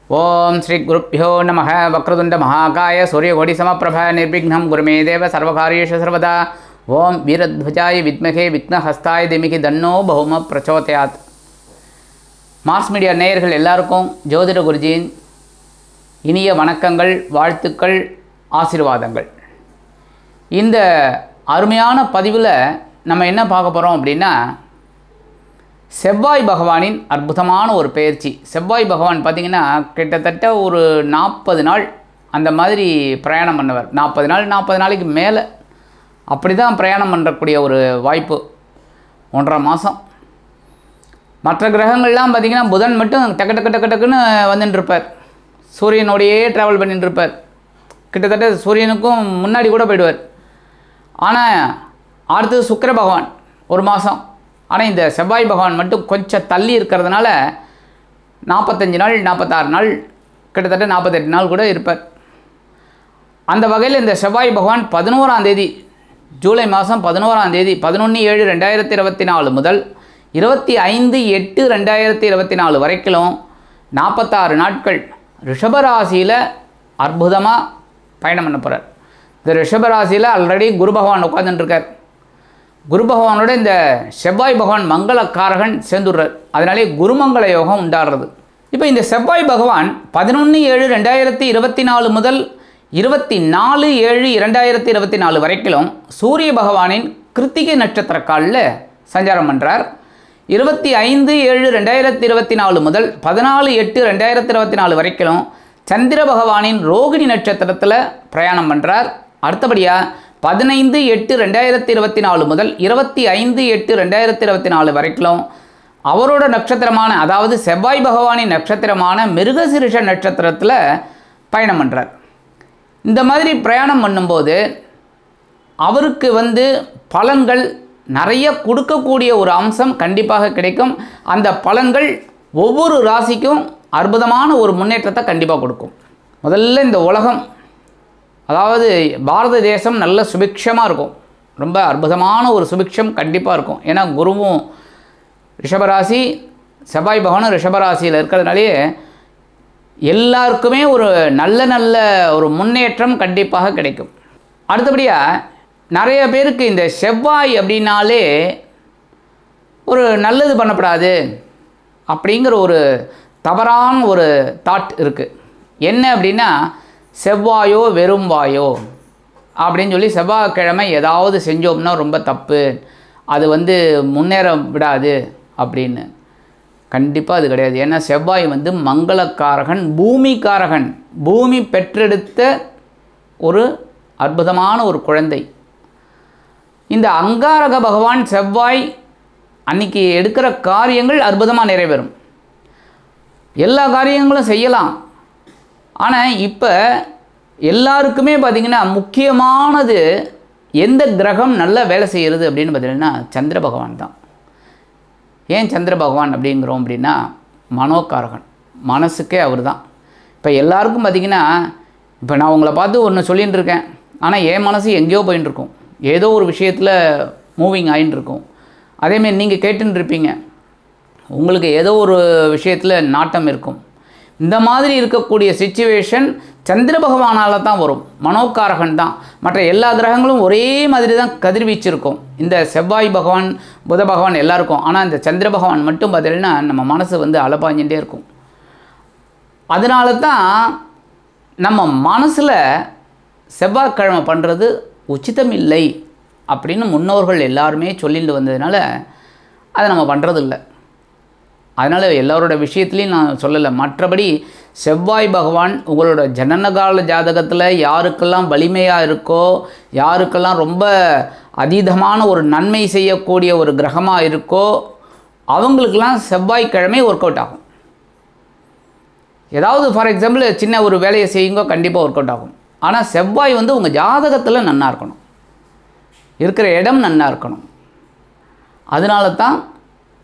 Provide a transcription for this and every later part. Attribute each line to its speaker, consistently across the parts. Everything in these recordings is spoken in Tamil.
Speaker 1: ओम श्री गुरुभ्यो नमः। वक्रतुंड महाकाय सूर्यकोटि समप्रभ निर्विघ्नं गुरुमे देव सर्वकार्येषु सर्वदा। ओम वीरध्वजाय विद्महे विघ्नहस्ताय धीमहि तन्नो भौम प्रचोदयात्। மாஸ் மீடியா நேயர்கள் எல்லாருக்கும் ஜோதிட குருஜியின் இனிய வணக்கங்கள், வாழ்த்துக்கள், ஆசீர்வாதங்கள். இந்த அருமையான பதிவில் நம்ம என்ன பார்க்க போகிறோம் அப்படின்னா, செவ்வாய் பகவானின் அற்புதமான ஒரு பெயர்ச்சி. செவ்வாய் பகவான் பார்த்திங்கன்னா கிட்டத்தட்ட ஒரு 40 நாள் அந்த மாதிரி பிரயாணம் பண்ணவர். 40 நாளைக்கு மேலே அப்படி தான் பிரயாணம் பண்ணுறக்கூடிய ஒரு வாய்ப்பு. 1.5 மாதம். மற்ற கிரகங்கள்லாம் பார்த்திங்கன்னா புதன் மட்டும் டக்குன்னு வந்துட்டுருப்பார். சூரியனோடையே ட்ராவல் பண்ணிட்டுருப்பார். கிட்டத்தட்ட சூரியனுக்கும் முன்னாடி கூட போயிடுவார். ஆனால் அடுத்தது சுக்கிர பகவான் 1 மாதம். ஆனால் இந்த செவ்வாய் பகவான் மட்டும் கொஞ்சம் தள்ளி இருக்கிறதுனால 45 நாள் 46 நாள் கிட்டத்தட்ட 48 நாள் கூட இருப்பார். அந்த வகையில் இந்த செவ்வாய் பகவான் 11ஆம் தேதி, ஜூலை மாதம் 11ஆம் தேதி 11/7/2024 முதல் 25/8/2024 வரைக்கும் 46 நாட்கள் ரிஷபராசியில் அற்புதமாக பயணம் பண்ண போகிறார். இந்த ரிஷபராசியில் ஆல்ரெடி குரு பகவான் உட்காந்துட்டுருக்கார். குரு பகவானோட இந்த செவ்வாய் பகவான் மங்களக்காரகன் சேர்ந்துடுறார். அதனாலே குருமங்கள யோகம் உண்டாடுறது. இப்போ இந்த செவ்வாய் பகவான் 11/7/2024 முதல் 24/7/2024 வரைக்கும் சூரிய பகவானின் கிருத்திகை நட்சத்திர காலில் சஞ்சாரம் பண்ணுறார். 25/7/2024 முதல் 14/8/2024 வரைக்கும் சந்திர பகவானின் ரோகிணி நட்சத்திரத்தில் பிரயாணம் பண்ணுறார். அடுத்தபடியாக 15/8/2024 முதல் 25/8/2024 வரைக்கும் அவரோட நட்சத்திரமான, அதாவது செவ்வாய் பகவானின் நட்சத்திரமான மிருகசிரிஷ நட்சத்திரத்தில் பயணம் பண்ணுறார். இந்த மாதிரி பிரயாணம் பண்ணும்போது அவருக்கு பலன்கள் நிறைய கொடுக்கக்கூடிய ஒரு அம்சம் கண்டிப்பாக கிடைக்கும். அந்த பலன்கள் ஒவ்வொரு ராசிக்கும் அற்புதமான ஒரு முன்னேற்றத்தை கண்டிப்பாக கொடுக்கும். முதல்ல இந்த உலகம், அதாவது பாரத தேசம் நல்ல சுபிக்ஷமாக இருக்கும். ரொம்ப அற்புதமான ஒரு சுபிக்ஷம் கண்டிப்பாக இருக்கும். ஏன்னா குருவும் ரிஷபராசி, செவ்வாய் பகவானும் ரிஷபராசியில் இருக்கிறதுனாலே எல்லாருக்குமே ஒரு நல்ல ஒரு முன்னேற்றம் கண்டிப்பாக கிடைக்கும். அடுத்தபடியாக நிறைய பேருக்கு இந்த செவ்வாய் அப்படின்னாலே ஒரு நல்லது பண்ணப்படாது அப்படிங்கிற ஒரு தவறான ஒரு தாட் இருக்குது. என்ன அப்படின்னா, செவ்வாயோ வெறும் வாயோ அப்படின்னு சொல்லி செவ்வாய்க்கிழமை ஏதாவது செஞ்சோம்னா ரொம்ப தப்பு, அது முன்னேற விடாது அப்படின்னு. கண்டிப்பாக அது கிடையாது. ஏன்னா செவ்வாய் மங்களக்காரகன், பூமிக்காரகன், பூமி பெற்றெடுத்த ஒரு அற்புதமான ஒரு குழந்தை. இந்த அங்காரக பகவான் செவ்வாய் அன்னைக்கு எடுக்கிற காரியங்கள் அற்புதமாக நிறைவேறும். எல்லா காரியங்களும் செய்யலாம். ஆனால் இப்போ எல்லாருக்குமே பார்த்திங்கன்னா முக்கியமானது எந்த கிரகம் நல்லா வேலை செய்கிறது அப்படின்னு பார்த்திங்கன்னா சந்திர பகவான் தான். ஏன் சந்திர பகவான் அப்படிங்கிறோம் அப்படின்னா, மனோகாரகன், மனசுக்கே அவர் தான். இப்போ எல்லாருக்கும் பார்த்திங்கன்னா, இப்போ நான் உங்களை பார்த்து ஒன்று சொல்லிகிட்டு இருக்கேன், ஆனால் என் மனசு எங்கேயோ போயின்னு இருக்கும், ஏதோ ஒரு விஷயத்தில் மூவிங் ஆகின்னு இருக்கும். அதேமாரி நீங்கள் கேட்டுன்னு இருப்பீங்க, உங்களுக்கு ஏதோ ஒரு விஷயத்தில் நாட்டம் இருக்கும். இந்த மாதிரி இருக்கக்கூடிய சிச்சுவேஷன் சந்திர பகவானால் தான் வரும். மனோகாரகன் தான். மற்ற எல்லா கிரகங்களும் ஒரே மாதிரி தான் கதிர்வீச்சிருக்கும். இந்த செவ்வாய் பகவான், புத பகவான் எல்லாருக்கும். ஆனால் இந்த சந்திர பகவான் மட்டும் பார்த்தீங்கன்னா நம்ம மனசு அலப்பாஞ்சிட்டே இருக்கும். அதனால தான் நம்ம மனசில் செவ்வாய்க்கிழமை பண்ணுறது உச்சிதம் இல்லை அப்படின்னு முன்னோர்கள் எல்லாருமே சொல்லிட்டு வந்ததுனால அதை நம்ம பண்ணுறதில்லை. அதனால் எல்லாரோட விஷயத்துலையும் நான் சொல்லலை. மற்றபடி செவ்வாய் பகவான் உங்களோட ஜனனகால ஜாதகத்தில் யாருக்கெல்லாம் வலிமையாக இருக்கோ, யாருக்கெல்லாம் ரொம்ப அதீதமான ஒரு நன்மை செய்யக்கூடிய ஒரு கிரகமாக இருக்கோ, அவங்களுக்கெல்லாம் செவ்வாய்க்கிழமை ஒர்க் அவுட் ஆகும். ஏதாவது ஃபார் எக்ஸாம்பிள் சின்ன ஒரு வேலையை செய்யுங்க, கண்டிப்பாக ஒர்க் அவுட் ஆகும். ஆனால் செவ்வாய் உங்கள் ஜாதகத்தில் நன்னா இருக்கணும், இருக்கிற இடம் நன்னா இருக்கணும். அதனால தான்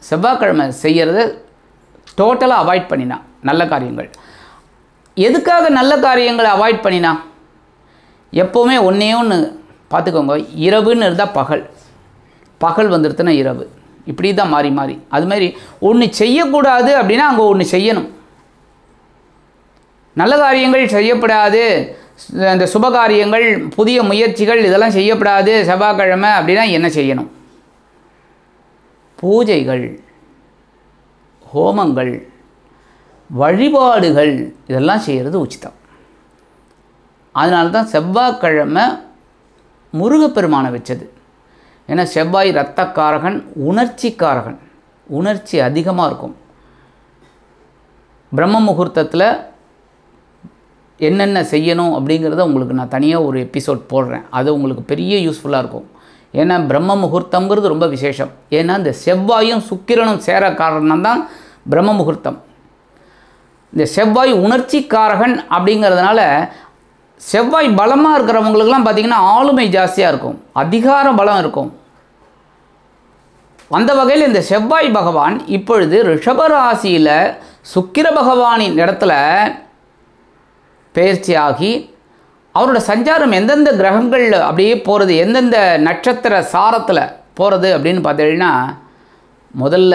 Speaker 1: செவ்வாய்க்கிழமை செய்கிறத டோட்டலாக அவாய்ட் பண்ணினா நல்ல காரியங்கள். எதுக்காக நல்ல காரியங்களை அவாய்ட் பண்ணினா? எப்போவுமே ஒன்றே ஒன்று பார்த்துக்கோங்க, இரவுன்னு இருந்தால் பகல், பகல் வந்துடுதுன்னா இரவு, இப்படி தான் மாறி மாறி. அதுமாதிரி ஒன்று செய்யக்கூடாது அப்படின்னா அங்கே ஒன்று செய்யணும். நல்ல காரியங்கள் செய்யப்படாது, அந்த சுபகாரியங்கள் புதிய முயற்சிகள் இதெல்லாம் செய்யப்படாது செவ்வாய்க்கிழமை அப்படின்னா என்ன செய்யணும்? பூஜைகள், ஹோமங்கள், வழிபாடுகள் இதெல்லாம் செய்கிறது உச்சிதம். அதனால தான் செவ்வாய்க்கிழமை முருகப்பெருமானை வச்சது. ஏன்னா செவ்வாய் இரத்தக்காரகன், உணர்ச்சிக்காரகன், உணர்ச்சி அதிகமாக இருக்கும். பிரம்ம முகூர்த்தத்தில் என்னென்ன செய்யணும் அப்படிங்கிறத உங்களுக்கு நான் தனியாக ஒரு எபிசோட் போடுறேன். அது உங்களுக்கு பெரிய யூஸ்ஃபுல்லாக இருக்கும். ஏன்னா பிரம்ம முகூர்த்தங்கிறது ரொம்ப விசேஷம். ஏன்னா இந்த செவ்வாயும் சுக்கிரனும் சேர காரணம் தான் பிரம்ம முகூர்த்தம். இந்த செவ்வாய் உணர்ச்சிக்காரகன் அப்படிங்கிறதுனால செவ்வாய் பலமாக இருக்கிறவங்களுக்கெல்லாம் பார்த்திங்கன்னா ஆளுமை ஜாஸ்தியாக இருக்கும், அதிகார பலம் இருக்கும். அந்த வகையில் இந்த செவ்வாய் பகவான் இப்பொழுது ரிஷபராசியில் சுக்கிர பகவானின் இடத்துல பெயர்ச்சியாகி அவரோட சஞ்சாரம் எந்தெந்த கிரகங்கள் அப்படியே போகிறது, எந்தெந்த நட்சத்திர சாரத்தில் போகிறது அப்படின்னு பார்த்தீங்கன்னா, முதல்ல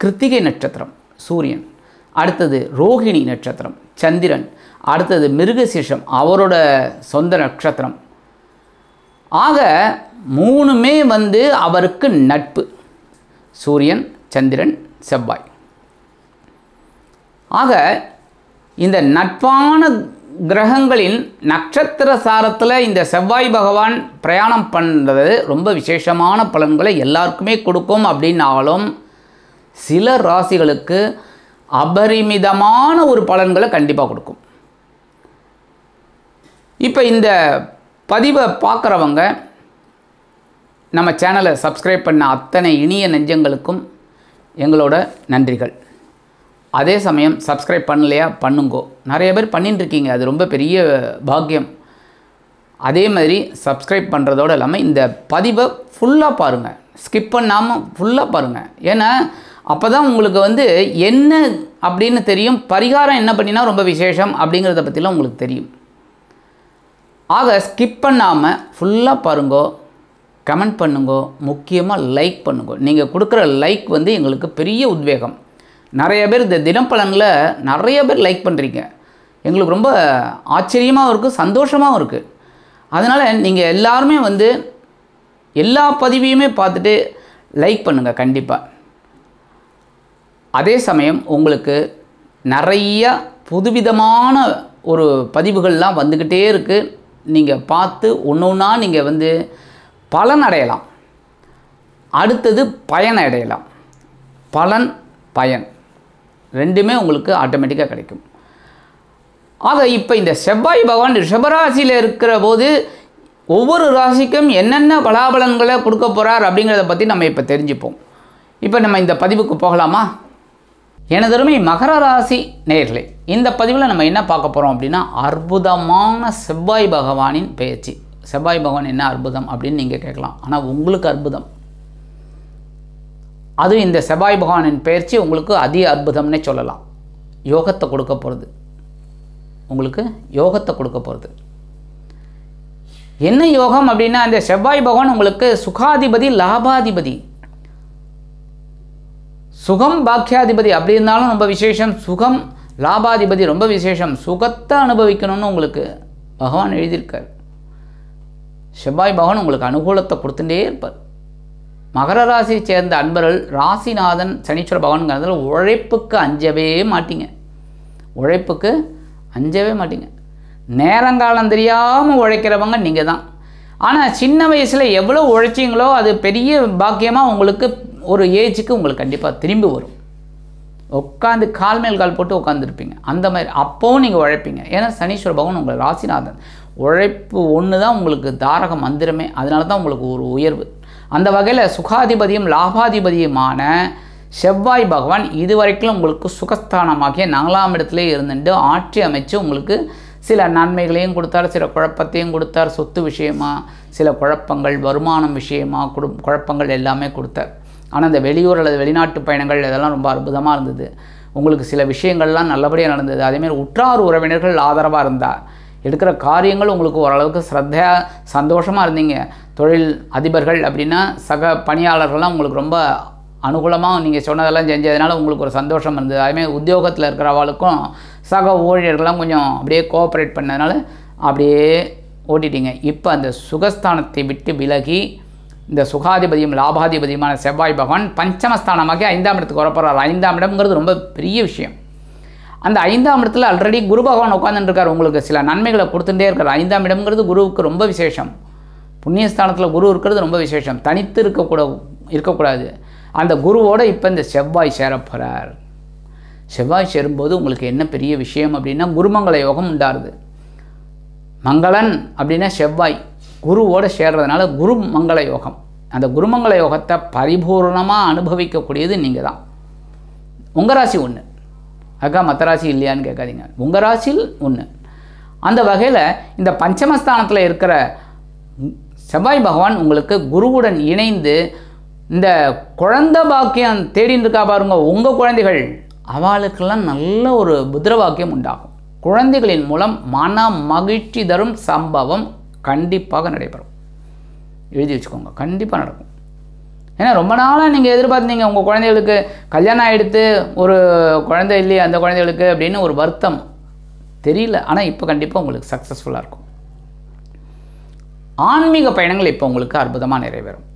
Speaker 1: கிருத்திகை நட்சத்திரம் சூரியன், அடுத்தது ரோகிணி நட்சத்திரம் சந்திரன், அடுத்தது மிருகசீஷம் அவரோட சொந்த நட்சத்திரம். ஆக மூணுமே அவருக்கு நட்பு, சூரியன், சந்திரன், செவ்வாய். ஆக இந்த நட்பான கிரகங்களின் நட்சத்திர சாரத்தில் இந்த செவ்வாய் பகவான் பிரயாணம் பண்ணுறது ரொம்ப விசேஷமான பலன்களை எல்லாருக்குமே கொடுக்கும். அப்படின்னாலும் சில ராசிகளுக்கு அபரிமிதமான ஒரு பலன்களை கண்டிப்பாக கொடுக்கும். இப்போ இந்த பதிவை பார்க்குறவங்க நம்ம சேனலை சப்ஸ்கிரைப் பண்ண அத்தனை இனிய நெஞ்சங்களுக்கும் எங்களோட நன்றிகள். அதே சமயம் சப்ஸ்கிரைப் பண்ணலையா பண்ணுங்கோ. நிறைய பேர் பண்ணிட்டுருக்கீங்க, அது ரொம்ப பெரிய பாக்கியம். அதே மாதிரி சப்ஸ்கிரைப் பண்ணுறதோடு இல்லாமல் இந்த பதிவை ஃபுல்லாக பாருங்கள், ஸ்கிப் பண்ணாமல் ஃபுல்லாக பாருங்கள். ஏன்னா அப்போ தான் உங்களுக்கு என்ன அப்படின்னு தெரியும், பரிகாரம் என்ன பண்ணினா ரொம்ப விசேஷம் அப்படிங்கிறத பற்றிலாம் உங்களுக்கு தெரியும். ஆக ஸ்கிப் பண்ணாமல் ஃபுல்லாக பாருங்கோ, கமெண்ட் பண்ணுங்கோ, முக்கியமாக லைக் பண்ணுங்கோ. நீங்கள் கொடுக்குற லைக் எங்களுக்கு பெரிய உத்வேகம். நிறைய பேர் இந்த தினப்பலனில் நிறைய பேர் லைக் பண்ணுறீங்க, எங்களுக்கு ரொம்ப ஆச்சரியமாகவும் இருக்குது, சந்தோஷமாகவும் இருக்குது. அதனால் நீங்கள் எல்லாருமே எல்லா பதிவையுமே பார்த்துட்டு லைக் பண்ணுங்கள் கண்டிப்பாக. அதே சமயம் உங்களுக்கு நிறைய புதுவிதமான ஒரு பதிவுகள்லாம் வந்துக்கிட்டே இருக்குது. நீங்கள் பார்த்து ஒன்று ஒன்றா நீங்கள் பலன் அடையலாம், அடுத்தது பயன் அடையலாம். பலன் பயன் ரெண்டுமே உங்களுக்கு ஆட்டோமேட்டிக்காக கிடைக்கும். ஆக இப்போ இந்த செவ்வாய் பகவான் ரிஷபராசியில் இருக்கிற போது ஒவ்வொரு ராசிக்கும் என்னென்ன பலாபலன்களை கொடுக்க போகிறார் அப்படிங்கிறத பற்றி நம்ம இப்போ தெரிஞ்சுப்போம். இப்போ நம்ம இந்த பதிவுக்கு போகலாமா? எனதருமை மகர ராசி நேயர்களே, இந்த பதிவில் நம்ம என்ன பார்க்க போகிறோம் அப்படின்னா, அற்புதமான செவ்வாய் பகவானின் பெயர்ச்சி. செவ்வாய் பகவான் என்ன அற்புதம் அப்படின்னு நீங்கள் கேட்கலாம். ஆனால் உங்களுக்கு அற்புதம் அது. இந்த செவ்வாய் பகவானின் பெயர்ச்சி உங்களுக்கு அதி அற்புதம்னே சொல்லலாம். யோகத்தை கொடுக்க போகிறது, உங்களுக்கு யோகத்தை கொடுக்க போகிறது. என்ன யோகம் அப்படின்னா, இந்த செவ்வாய் பகவான் உங்களுக்கு சுகாதிபதி, லாபாதிபதி, சுகம் பாக்கியாதிபதி அப்படி இருந்தாலும் ரொம்ப விசேஷம். சுகம் லாபாதிபதி ரொம்ப விசேஷம். சுகத்தை அனுபவிக்கணும்னு உங்களுக்கு பகவான் எழுதியிருக்கார். செவ்வாய் பகவான் உங்களுக்கு அனுகூலத்தை கொடுத்துட்டே இருப்பார். மகர ராசியை சேர்ந்த அன்பர்கள் ராசிநாதன் சனீஸ்வர பகவான்ங்கிறதுல உழைப்புக்கு அஞ்சவே மாட்டீங்க, உழைப்புக்கு அஞ்சவே மாட்டீங்க. நேரங்காலம் தெரியாமல் உழைக்கிறவங்க நீங்கள் தான். ஆனால் சின்ன வயசில் எவ்வளோ உழைச்சிங்களோ அது பெரிய பாக்கியமாக உங்களுக்கு ஒரு ஏஜுக்கு உங்களுக்கு கண்டிப்பாக திரும்பி வரும். உட்காந்து கால் மேல் கால் போட்டு உட்காந்துருப்பீங்க, அந்த மாதிரி அப்போவும் நீங்கள் உழைப்பீங்க. ஏன்னா சனீஸ்வர பகவான் உங்கள் ராசிநாதன். உழைப்பு ஒன்று தான் உங்களுக்கு தாரக மந்திரமே. அதனால தான் உங்களுக்கு ஒரு உயர்வு. அந்த வகையில் சுகாதிபதியும் லாபாதிபதியுமான செவ்வாய் பகவான் இதுவரைக்கும் உங்களுக்கு சுகஸ்தானமாகிய 4ஆம் இடத்துல இருந்துட்டு ஆட்சி அமைச்சு உங்களுக்கு சில நன்மைகளையும் கொடுத்தார், சில குழப்பத்தையும் கொடுத்தார். சொத்து விஷயமாக சில குழப்பங்கள், வருமானம் விஷயமாக குழப்பங்கள் எல்லாமே கொடுத்தார். ஆனால் இந்த வெளியூர் அல்லது வெளிநாட்டு பயணங்கள் இதெல்லாம் ரொம்ப அற்புதமாக இருந்தது. உங்களுக்கு சில விஷயங்கள்லாம் நல்லபடியாக நடந்தது. அதேமாதிரி உற்றார் உறவினர்கள் ஆதரவாக இருந்தார். எடுக்கிற காரியங்கள் உங்களுக்கு ஓரளவுக்கு ஸ்ரத்தையாக சந்தோஷமாக இருந்தீங்க. தொழில் அதிபர்கள் அப்படின்னா சக பணியாளர்கள்லாம் உங்களுக்கு ரொம்ப அனுகூலமாக நீங்கள் சொன்னதெல்லாம் செஞ்சதுனால உங்களுக்கு ஒரு சந்தோஷம் இருந்தது. அதேமாதிரி உத்தியோகத்தில் இருக்கிறவளுக்கும் சக ஊழியர்கள்லாம் கொஞ்சம் அப்படியே கோஆப்ரேட் பண்ணதுனால அப்படியே ஓட்டிட்டீங்க. இப்போ அந்த சுகஸ்தானத்தை விட்டு விலகி இந்த சுகாதிபதியும் லாபாதிபதியுமான செவ்வாய் பகவான் பஞ்சமஸ்தானமாகி 5ஆம் இடத்துக்கு வரப்போகிறார். 5ஆம் இடம்ங்கிறது ரொம்ப பெரிய விஷயம். அந்த 5ஆம் இடத்துல ஆல்ரெடி குரு பகவான் உட்காந்துருக்கார். உங்களுக்கு சில நன்மைகளை கொடுத்துட்டே இருக்கார். 5ஆம் இடம்ங்கிறது குருவுக்கு ரொம்ப விசேஷம். புண்ணியஸ்தானத்தில் குரு இருக்கிறது ரொம்ப விசேஷம். தனித்து இருக்கக்கூடாது. அந்த குருவோடு இப்போ இந்த செவ்வாய் சேரப்போகிறார். செவ்வாய் சேரும்போது உங்களுக்கு என்ன பெரிய விஷயம் அப்படின்னா குருமங்கள யோகம் உண்டாருது. மங்களன் அப்படின்னா செவ்வாய் குருவோடு சேர்றதுனால குரு மங்கள யோகம். அந்த குருமங்கள யோகத்தை பரிபூர்ணமாக அனுபவிக்கக்கூடியது நீங்கள் தான். உங்கள் ராசி ஒன்று, அக்கா மற்ற ராசி இல்லையான்னு கேட்காதீங்க, உங்கள் ராசியில் ஒன்று. அந்த வகையில் இந்த பஞ்சமஸ்தானத்தில் இருக்கிற செவ்வாய் பகவான் உங்களுக்கு குருவுடன் இணைந்து இந்த குழந்தை பாக்கியம் தேடின்னு இருக்கா பாருங்க உங்கள் குழந்தைகள், அவளுக்கெல்லாம் நல்ல ஒரு புத்திர பாக்கியம் உண்டாகும். குழந்தைகளின் மூலம் மன மகிழ்ச்சி தரும் சம்பவம் கண்டிப்பாக நடைபெறும். எழுதி வச்சுக்கோங்க, கண்டிப்பாக நடக்கும். ஏன்னா ரொம்ப நாளாக நீங்கள் எதிர்பார்த்தீங்க உங்கள் குழந்தைகளுக்கு கல்யாணம் ஆகிடுத்து, ஒரு குழந்தை இல்லையே அந்த குழந்தைகளுக்கு அப்படின்னு ஒரு வருத்தம் தெரியல. ஆனால் இப்போ கண்டிப்பாக உங்களுக்கு சக்ஸஸ்ஃபுல்லாக இருக்கும். ஆன்மீக பயணங்கள் இப்போ உங்களுக்கு அற்புதமாக நிறைவேறும்.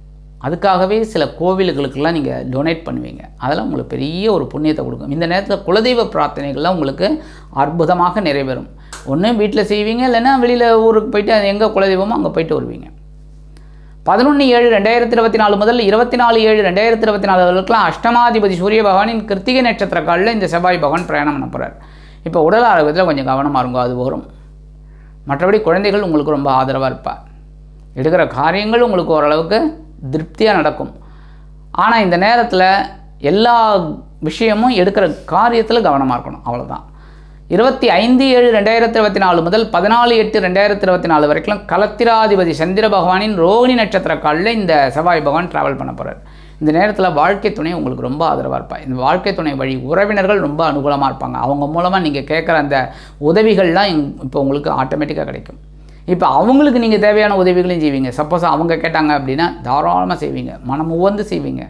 Speaker 1: அதுக்காகவே சில கோவில்களுக்கெல்லாம் நீங்கள் டொனேட் பண்ணுவீங்க. அதெல்லாம் உங்களுக்கு பெரிய ஒரு புண்ணியத்தை கொடுக்கும். இந்த நேரத்தில் குலதெய்வ பிரார்த்தனைகள்லாம் உங்களுக்கு அற்புதமாக நிறைவேறும். ஒன்று வீட்டில் செய்வீங்க, இல்லைன்னா வெளியில் ஊருக்கு போயிட்டு எங்கே குலதெய்வமோ அங்கே போயிட்டு வருவீங்க. 11/7/2024 முதல் 24/7/2024 வரைக்கும் அஷ்டமாதிபதி சூரிய பகவானின் கிருத்திகை நட்சத்திர காலில் இந்த செவ்வாய் பகவான் பிரயாணம் பண்ண போகிறார். இப்போ உடல் ஆரோக்கியத்தில் கொஞ்சம் கவனமாக இருக்கும், அது வரும். மற்றபடி குழந்தைகள் உங்களுக்கு ரொம்ப ஆதரவாக இருப்பார். எடுக்கிற காரியங்கள் உங்களுக்கு ஓரளவுக்கு திருப்தியாக நடக்கும். ஆனால் இந்த நேரத்தில் எல்லா விஷயமும் எடுக்கிற காரியத்தில் கவனமாக இருக்கணும், அவ்வளோதான். 25/7/2024 முதல் 14/8/2024 வரைக்கும் கலத்திராதிபதி சந்திர பகவானின் ரோகிணி நட்சத்திர காலில் இந்த செவ்வாய் பகவான் ட்ராவல் பண்ண போகிறார். இந்த நேரத்தில் வாழ்க்கை துணை உங்களுக்கு ரொம்ப ஆதரவாக இருப்பாங்க. இந்த வாழ்க்கை துணை வழி உறவினர்கள் ரொம்ப அனுகூலமாக இருப்பாங்க. அவங்க மூலமாக நீங்கள் கேட்குற அந்த உதவிகள்லாம் இப்போ உங்களுக்கு ஆட்டோமேட்டிக்காக கிடைக்கும். இப்போ அவங்களுக்கு நீங்கள் தேவையான உதவிகளையும் செய்வீங்க. சப்போஸ் அவங்க கேட்டாங்க அப்படின்னா தாராளமாக செய்வீங்க, மனம் உவந்து செய்வீங்க.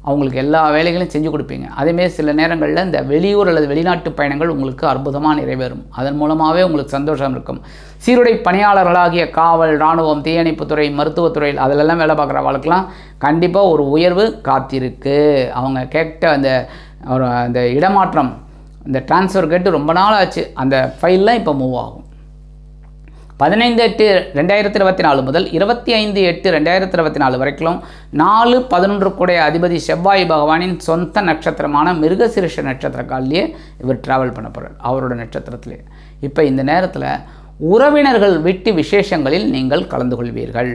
Speaker 1: அவங்களுக்கு எல்லா வேலைகளையும் செஞ்சு கொடுப்பீங்க. அதேமாரி சில நேரங்களில் இந்த வெளியூர் அல்லது வெளிநாட்டு பயணங்கள் உங்களுக்கு அற்புதமாக நிறைவேறும். அதன் மூலமாகவே உங்களுக்கு சந்தோஷம் இருக்கும். சீருடை பணியாளர்களாகிய காவல், இராணுவம், தீயணைப்புத்துறை, மருத்துவத்துறையில் அதிலெல்லாம் வேலை பார்க்குறவங்களுக்கெல்லாம் கண்டிப்பாக ஒரு உயர்வு காத்திருக்கு. அவங்க கேட்ட அந்த இடமாற்றம், இந்த டிரான்ஸ்ஃபர் கேட்டு ரொம்ப நாள் ஆச்சு, அந்த ஃபைல்லாம் இப்போ மூவ் ஆகும். 15/8/2024 முதல் 25/8/2024 வரைக்கும் 4-11 கூடைய அதிபதி செவ்வாய் பகவானின் சொந்த நட்சத்திரமான மிருகசிருஷ நட்சத்திர காலிலேயே இவர் ட்ராவல் பண்ண போகிறார், அவரோட நட்சத்திரத்திலே. இப்போ இந்த நேரத்தில் உறவினர்கள் வீட்டு விசேஷங்களில் நீங்கள் கலந்து கொள்வீர்கள்.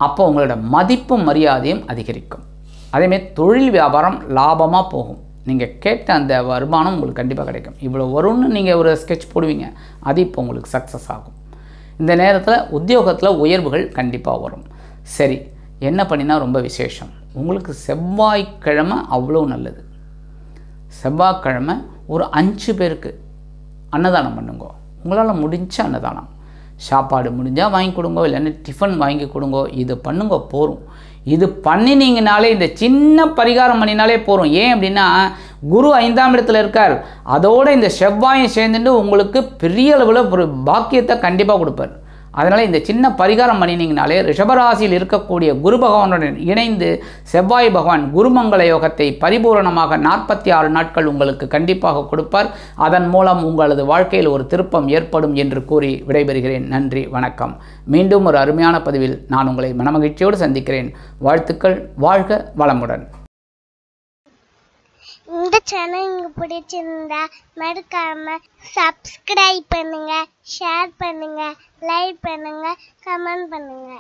Speaker 1: அப்போ உங்களோட மதிப்பும் மரியாதையும் அதிகரிக்கும். அதேமாதிரி தொழில் வியாபாரம் லாபமாக போகும். நீங்கள் கேட்ட அந்த வருமானம் உங்களுக்கு கண்டிப்பாக கிடைக்கும். இவ்வளோ வரும்னு நீங்கள் ஒரு ஸ்கெட்ச் போடுவீங்க, அது இப்போ உங்களுக்கு சக்ஸஸ் ஆகும். இந்த நேரத்தில் உத்தியோகத்தில் உயர்வுகள் கண்டிப்பாக வரும். சரி, என்ன பண்ணினா ரொம்ப விசேஷம்? உங்களுக்கு செவ்வாய்க்கிழமை அவ்வளோ நல்லது. செவ்வாய்க்கிழமை ஒரு 5 பேருக்கு அன்னதானம் பண்ணுங்க. உங்களால் முடிஞ்ச அன்னதானம், சாப்பாடு முடிஞ்சால் வாங்கி கொடுங்க, இல்லைன்னா டிஃபன் வாங்கி கொடுங்க. இது பண்ணுங்க போகும். இது பண்ணினீங்கனாலே, இந்த சின்ன பரிகாரம் பண்ணினாலே போகிறோம். ஏன் அப்படின்னா குரு 5ஆம் இடத்துல இருக்கார். அதோடு இந்த செவ்வாயும் சேர்ந்துட்டு உங்களுக்கு பெரிய அளவில் ஒரு பாக்கியத்தை கண்டிப்பாக கொடுப்பார். அதனால் இந்த சின்ன பரிகாரம் பண்ணினீங்கனாலே ரிஷபராசியில் இருக்கக்கூடிய குரு பகவானுடன் இணைந்து செவ்வாய் பகவான் குருமங்கள யோகத்தை பரிபூரணமாக 46 நாட்கள் உங்களுக்கு கண்டிப்பாக கொடுப்பார். அதன் மூலம் உங்களது வாழ்க்கையில் ஒரு திருப்பம் ஏற்படும் என்று கூறி விடைபெறுகிறேன். நன்றி, வணக்கம். மீண்டும் ஒரு அருமையான பதிவில் நான் உங்களை மனமகிழ்ச்சியோடு சந்திக்கிறேன். வாழ்த்துக்கள். வாழ்க வளமுடன்.
Speaker 2: இந்த சேனல் உங்களுக்கு பிடிச்சிருந்தா மறக்காம சப்ஸ்கிரைப் பண்ணுங்க, ஷேர் பண்ணுங்க, லைக் பண்ணுங்க, கமெண்ட் பண்ணுங்க.